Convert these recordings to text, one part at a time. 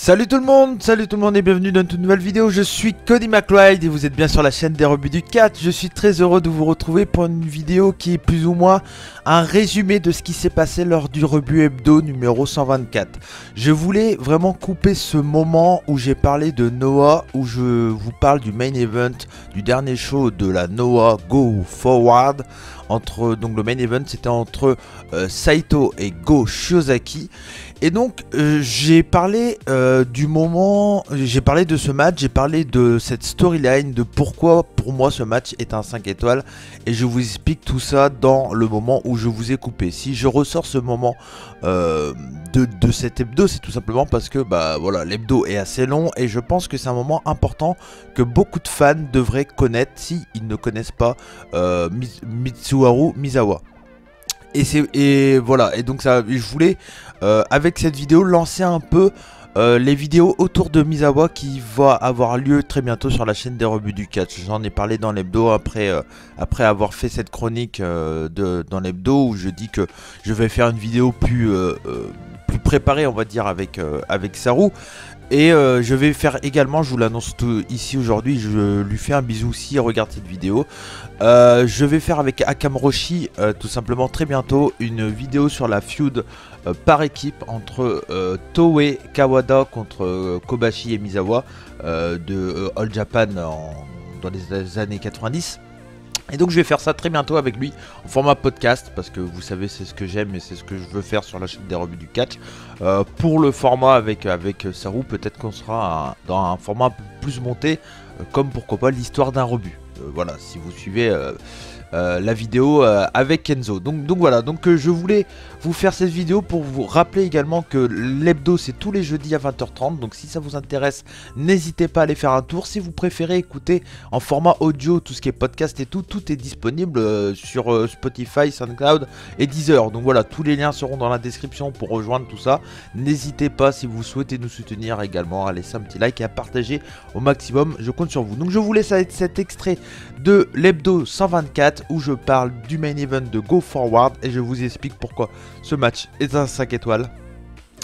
Salut tout le monde et bienvenue dans une toute nouvelle vidéo. Je suis Cody McRide et vous êtes bien sur la chaîne des rebuts du catch. Je suis très heureux de vous retrouver pour une vidéo qui est plus ou moins un résumé de ce qui s'est passé lors du rebut hebdo numéro 124. Je voulais vraiment couper ce moment où j'ai parlé de Noah, où je vous parle du main event, du dernier show de la Noah Go Forward. Donc le main event c'était entre Saito et Go Shiozaki. Et donc j'ai parlé du moment, j'ai parlé de ce match, j'ai parlé de cette storyline, de pourquoi pour moi ce match est un 5 étoiles. Et je vous explique tout ça dans le moment où je vous ai coupé. Si je ressors ce moment de cet hebdo, c'est tout simplement parce que voilà, l'hebdo est assez long. Et je pense que c'est un moment important que beaucoup de fans devraient connaître si ils ne connaissent pas Mitsuharu Misawa. Et voilà, et donc ça, je voulais avec cette vidéo lancer un peu les vidéos autour de Misawa qui va avoir lieu très bientôt sur la chaîne des rebuts du catch. J'en ai parlé dans l'hebdo après avoir fait cette chronique dans l'hebdo où je dis que je vais faire une vidéo plus préparée, on va dire, avec Saru. Et je vais faire également, je vous l'annonce ici aujourd'hui, je lui fais un bisou s'il regarde cette vidéo. Je vais faire avec Akam Roshi tout simplement très bientôt une vidéo sur la feud par équipe entre Toei Kawada contre Kobashi et Misawa de All Japan dans les années 90. Et donc je vais faire ça très bientôt avec lui en format podcast parce que vous savez c'est ce que j'aime et c'est ce que je veux faire sur la chaîne des rebuts du catch. Pour le format avec Saru, peut-être qu'on sera dans un format plus monté comme pourquoi pas l'histoire d'un rebut. Voilà, si vous suivez la vidéo avec Kenzo. Donc voilà, je voulais vous faire cette vidéo pour vous rappeler également que l'hebdo c'est tous les jeudis à 20h30. Donc si ça vous intéresse, n'hésitez pas à aller faire un tour. Si vous préférez écouter en format audio tout ce qui est podcast et tout est disponible sur Spotify, SoundCloud et Deezer. Donc voilà, tous les liens seront dans la description pour rejoindre tout ça. N'hésitez pas si vous souhaitez nous soutenir également à laisser un petit like et à partager au maximum. Je compte sur vous. Donc je vous laisse avec cet extrait de l'hebdo 124 où je parle du main event de Go Forward et je vous explique pourquoi ce match est un 5 étoiles.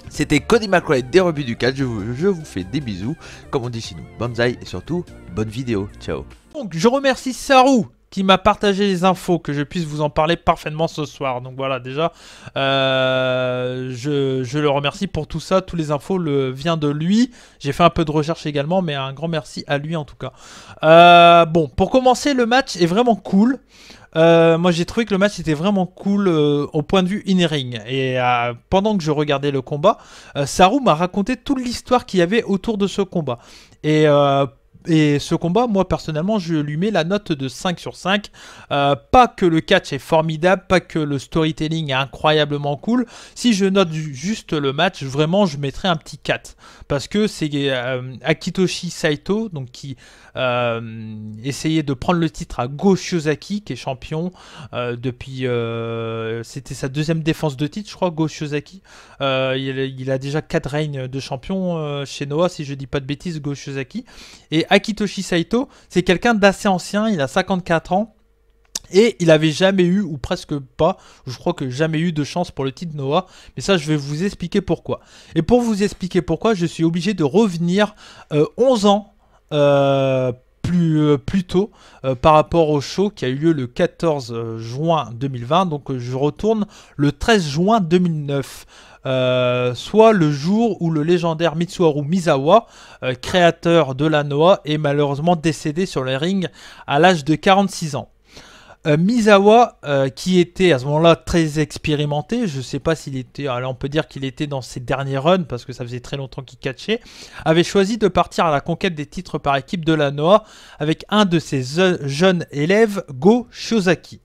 C'était Cody McRide des rebuts du catch. Je vous fais des bisous, comme on dit chez nous. Banzai et surtout, bonne vidéo. Ciao. Donc je remercie Saru qui m'a partagé les infos, que je puisse vous en parler parfaitement ce soir. Donc voilà, déjà, je le remercie pour tout ça. Tous les infos viennent de lui. J'ai fait un peu de recherche également, mais un grand merci à lui en tout cas. Bon, pour commencer, le match est vraiment cool. Moi j'ai trouvé que le match était vraiment cool au point de vue in-ring. Et pendant que je regardais le combat, Saru m'a raconté toute l'histoire qu'il y avait autour de ce combat. Et ce combat, moi personnellement, je lui mets la note de 5 sur 5. Pas que le catch est formidable, pas que le storytelling est incroyablement cool. Si je note juste le match, vraiment, je mettrais un petit 4. Parce que c'est Akitoshi Saito, donc qui essayait de prendre le titre à Go Shiozaki, qui est champion depuis... c'était sa deuxième défense de titre, je crois, Go Shiozaki. Il a déjà 4 règnes de champion chez Noah, si je dis pas de bêtises, Go Shiozaki. Et Akitoshi Saito, c'est quelqu'un d'assez ancien, il a 54 ans. Et il avait jamais eu, ou presque pas, je crois que jamais eu de chance pour le titre Noah. Mais ça, je vais vous expliquer pourquoi. Et pour vous expliquer pourquoi, je suis obligé de revenir 11 ans plus tôt par rapport au show qui a eu lieu le 14 juin 2020. Donc je retourne le 13 juin 2009. Soit le jour où le légendaire Mitsuharu Misawa, créateur de la Noah, est malheureusement décédé sur le ring à l'âge de 46 ans. Misawa, qui était à ce moment-là très expérimenté, je ne sais pas s'il était, alors on peut dire qu'il était dans ses derniers runs parce que ça faisait très longtemps qu'il catchait, avait choisi de partir à la conquête des titres par équipe de la Noah avec un de ses jeunes élèves, Go Shiozaki.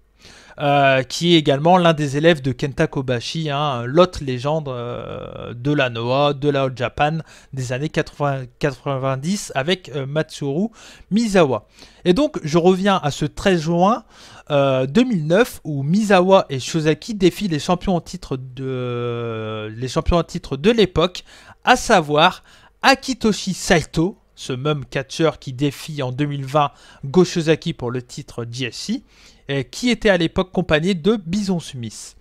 Qui est également l'un des élèves de Kenta Kobashi, l'autre légende de la Noah, de la All Japan des années 90 avec Matsuru Misawa. Et donc je reviens à ce 13 juin 2009 où Misawa et Shiozaki défient les champions en titre de l'époque, à savoir Akitoshi Saito, ce même catcheur qui défie en 2020 Go Shiozaki pour le titre GSC, qui était à l'époque accompagné de Bison Smith.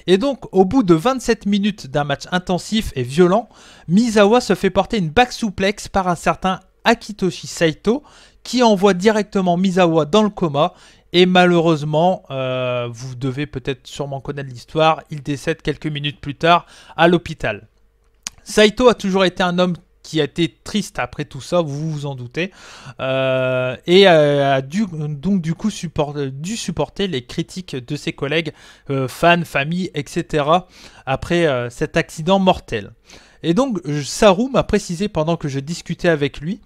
Et donc, au bout de 27 minutes d'un match intensif et violent, Misawa se fait porter une back suplex par un certain Akitoshi Saito, qui envoie directement Misawa dans le coma. Et malheureusement, vous devez peut-être sûrement connaître l'histoire, il décède quelques minutes plus tard à l'hôpital. Saito a toujours été un homme qui a été triste après tout ça, vous vous en doutez, et a dû supporter les critiques de ses collègues, fans, famille, etc. après cet accident mortel. Et donc Saru m'a précisé pendant que je discutais avec lui,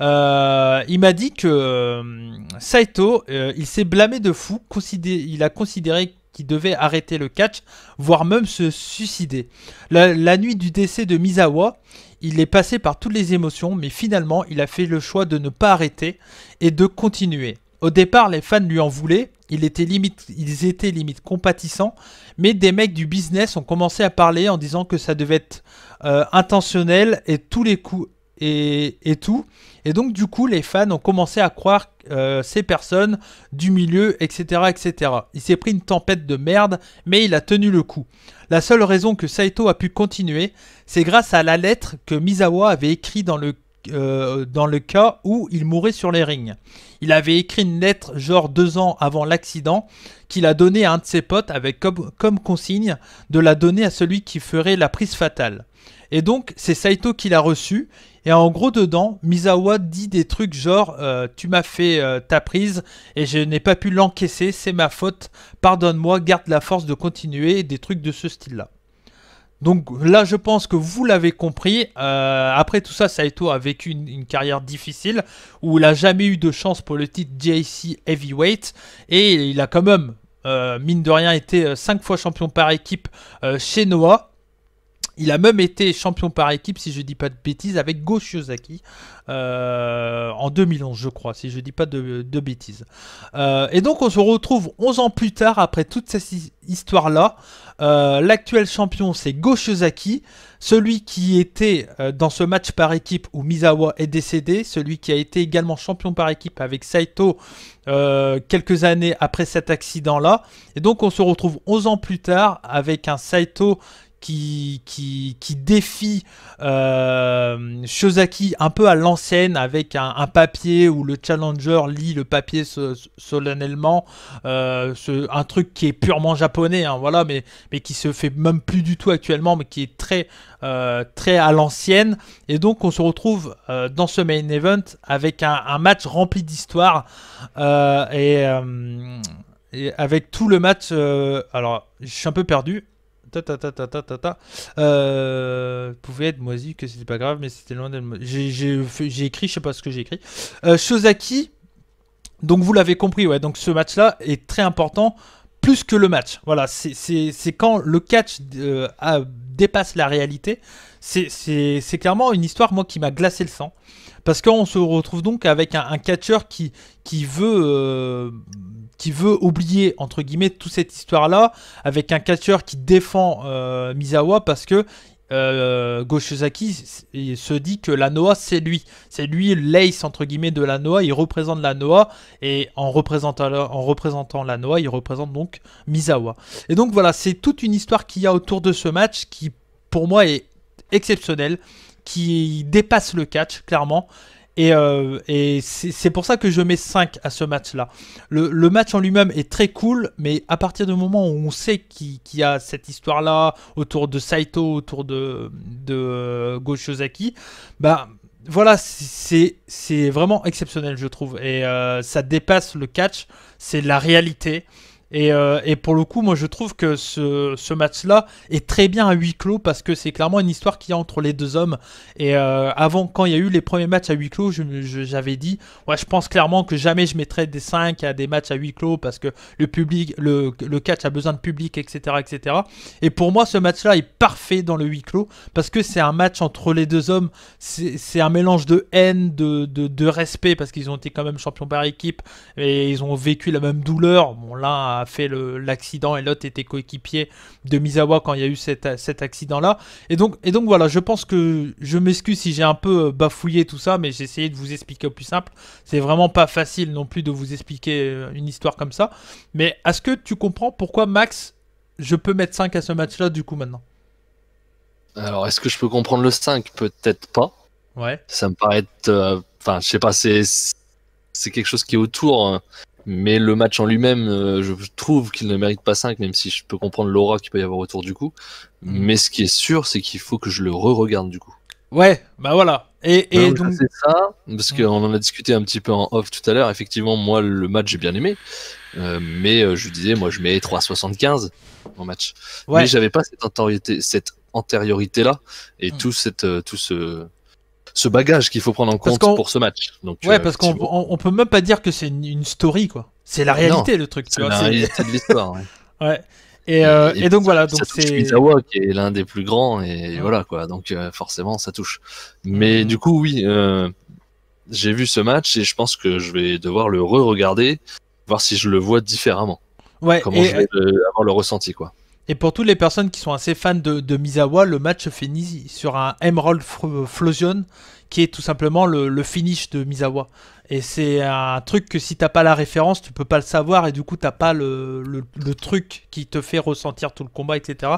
il m'a dit que Saito, il s'est blâmé de fou, il a considéré qu'il devait arrêter le catch, voire même se suicider. La nuit du décès de Misawa, il est passé par toutes les émotions, mais finalement, il a fait le choix de ne pas arrêter et de continuer. Au départ, les fans lui en voulaient, ils étaient limite compatissants, mais des mecs du business ont commencé à parler en disant que ça devait être intentionnel et tous les coups et tout. Et donc du coup, les fans ont commencé à croire ces personnes du milieu, etc., etc. Il s'est pris une tempête de merde, mais il a tenu le coup. La seule raison que Saito a pu continuer, c'est grâce à la lettre que Misawa avait écrite dans le cas où il mourait sur les rings. Il avait écrit une lettre genre 2 ans avant l'accident qu'il a donnée à un de ses potes avec comme consigne de la donner à celui qui ferait la prise fatale. Et donc c'est Saito qui l'a reçu. Et en gros dedans, Misawa dit des trucs genre tu m'as fait ta prise et je n'ai pas pu l'encaisser, c'est ma faute, pardonne-moi, garde la force de continuer, des trucs de ce style-là. Donc là, je pense que vous l'avez compris. Après tout ça, Saito a vécu une carrière difficile où il n'a jamais eu de chance pour le titre JC Heavyweight. Et il a quand même, mine de rien, été 5 fois champion par équipe chez Noah. Il a même été champion par équipe, si je ne dis pas de bêtises, avec Go Shiozaki en 2011, je crois, si je ne dis pas de bêtises. Et donc, on se retrouve 11 ans plus tard, après toute cette histoire-là. L'actuel champion, c'est Go Shiozaki, celui qui était dans ce match par équipe où Misawa est décédé, celui qui a été également champion par équipe avec Saito quelques années après cet accident-là. Et donc, on se retrouve 11 ans plus tard avec un Saito qui défie Shiozaki un peu à l'ancienne avec un papier où le challenger lit le papier solennellement, un truc qui est purement japonais, hein, voilà, mais qui se fait même plus du tout actuellement, mais qui est très à l'ancienne. Et donc on se retrouve dans ce main event avec un match rempli d'histoire et avec tout le match. Alors je suis un peu perdu. Pouvait être moisi, que c'était pas grave, mais c'était loin d'être moisi. J'ai écrit, je sais pas ce que j'ai écrit. Shiozaki, donc vous l'avez compris, ouais, donc ce match-là est très important, plus que le match. Voilà, c'est quand le catch dépasse la réalité. C'est clairement une histoire, moi, qui m'a glacé le sang. Parce qu'on se retrouve donc avec un catcheur qui veut oublier, entre guillemets, toute cette histoire-là, avec un catcheur qui défend Misawa parce que Go Shiozaki se dit que la Noah, c'est lui. C'est lui l'ace, entre guillemets, de la Noah. Il représente la Noah, et en représentant la Noah, il représente donc Misawa. Et donc voilà, c'est toute une histoire qu'il y a autour de ce match qui, pour moi, est exceptionnelle, qui dépasse le catch, clairement. Et c'est pour ça que je mets 5 à ce match-là. Le match en lui-même est très cool, mais à partir du moment où on sait qu'il y a cette histoire-là autour de Saito, autour de Go Shiozaki, bah voilà, c'est vraiment exceptionnel, je trouve. Et ça dépasse le catch, c'est la réalité. Et pour le coup, moi je trouve que ce match-là est très bien à huis clos parce que c'est clairement une histoire qu'il y a entre les deux hommes. Et avant, quand il y a eu les premiers matchs à huis clos, j'avais dit, ouais, je pense clairement que jamais je mettrais des 5 à des matchs à huis clos parce que le public, le catch a besoin de public, etc., etc. Et pour moi, ce match-là est parfait dans le huis clos parce que c'est un match entre les deux hommes. C'est un mélange de haine, de respect parce qu'ils ont été quand même champions par équipe et ils ont vécu la même douleur. Bon, là, a fait l'accident et l'autre était coéquipier de Misawa quand il y a eu cet accident-là. Et donc voilà, je pense que je m'excuse si j'ai un peu bafouillé tout ça, mais j'ai essayé de vous expliquer au plus simple. C'est vraiment pas facile non plus de vous expliquer une histoire comme ça. Mais est-ce que tu comprends pourquoi, Max, je peux mettre 5 à ce match-là du coup maintenant? Alors, est-ce que je peux comprendre le 5? Peut-être pas. Ouais. Ça me paraît être... Enfin, je sais pas, c'est quelque chose qui est autour. Hein. Mais le match en lui-même, je trouve qu'il ne mérite pas 5, même si je peux comprendre l'aura qu'il peut y avoir autour du coup. Mais ce qui est sûr, c'est qu'il faut que je le re-regarde du coup. Ouais, bah voilà. Et donc... C'est ça, parce qu'on en a discuté un petit peu en off tout à l'heure. Effectivement, moi, le match, j'ai bien aimé. Mais je disais, moi, je mets 3,75 en match. Ouais. Mais j'avais pas cette antériorité-là et tout ce bagage qu'il faut prendre en compte pour ce match. Donc, ouais, parce qu'on peut même pas dire que c'est une story, quoi. C'est la réalité, le truc. C'est la réalité de l'histoire. Ouais. Ouais. Et donc voilà, donc c'est Misawa qui est l'un des plus grands et voilà quoi. Donc forcément ça touche. Mais du coup oui, j'ai vu ce match et je pense que je vais devoir le re-regarder, voir si je le vois différemment. Ouais. Comment je vais avoir le ressenti quoi. Et pour toutes les personnes qui sont assez fans de Misawa, le match se finit sur un Emerald Flosion, qui est tout simplement le finish de Misawa. Et c'est un truc que si t'as pas la référence, tu peux pas le savoir, et du coup t'as pas le truc qui te fait ressentir tout le combat, etc.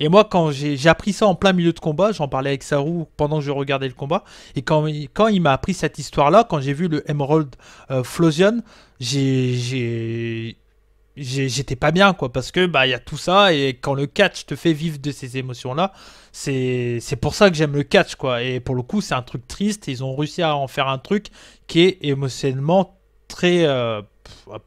Et moi, quand j'ai appris ça en plein milieu de combat, j'en parlais avec Saru pendant que je regardais le combat, et quand il m'a appris cette histoire-là, quand j'ai vu le Emerald Flosion, j'étais pas bien, quoi, parce que bah il y a tout ça, et quand le catch te fait vivre de ces émotions là, c'est pour ça que j'aime le catch, quoi. Et pour le coup c'est un truc triste, ils ont réussi à en faire un truc qui est émotionnellement très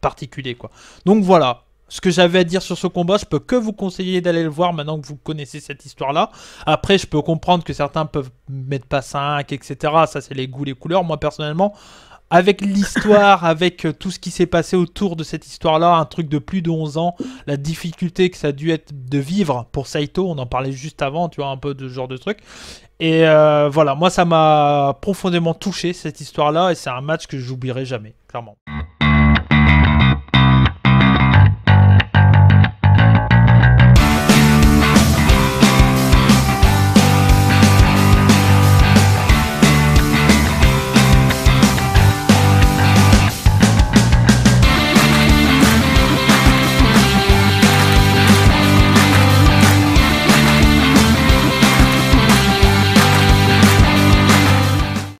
particulier, quoi. Donc voilà ce que j'avais à dire sur ce combat. Je peux que vous conseiller d'aller le voir maintenant que vous connaissez cette histoire là. Après je peux comprendre que certains peuvent mettre pas 5, etc. Ça c'est les goûts, les couleurs. Moi personnellement, avec l'histoire, avec tout ce qui s'est passé autour de cette histoire-là, un truc de plus de 11 ans, la difficulté que ça a dû être de vivre pour Saito, on en parlait juste avant, tu vois, un peu de ce genre de truc. Et voilà, moi ça m'a profondément touché cette histoire-là, et c'est un match que j'oublierai jamais, clairement.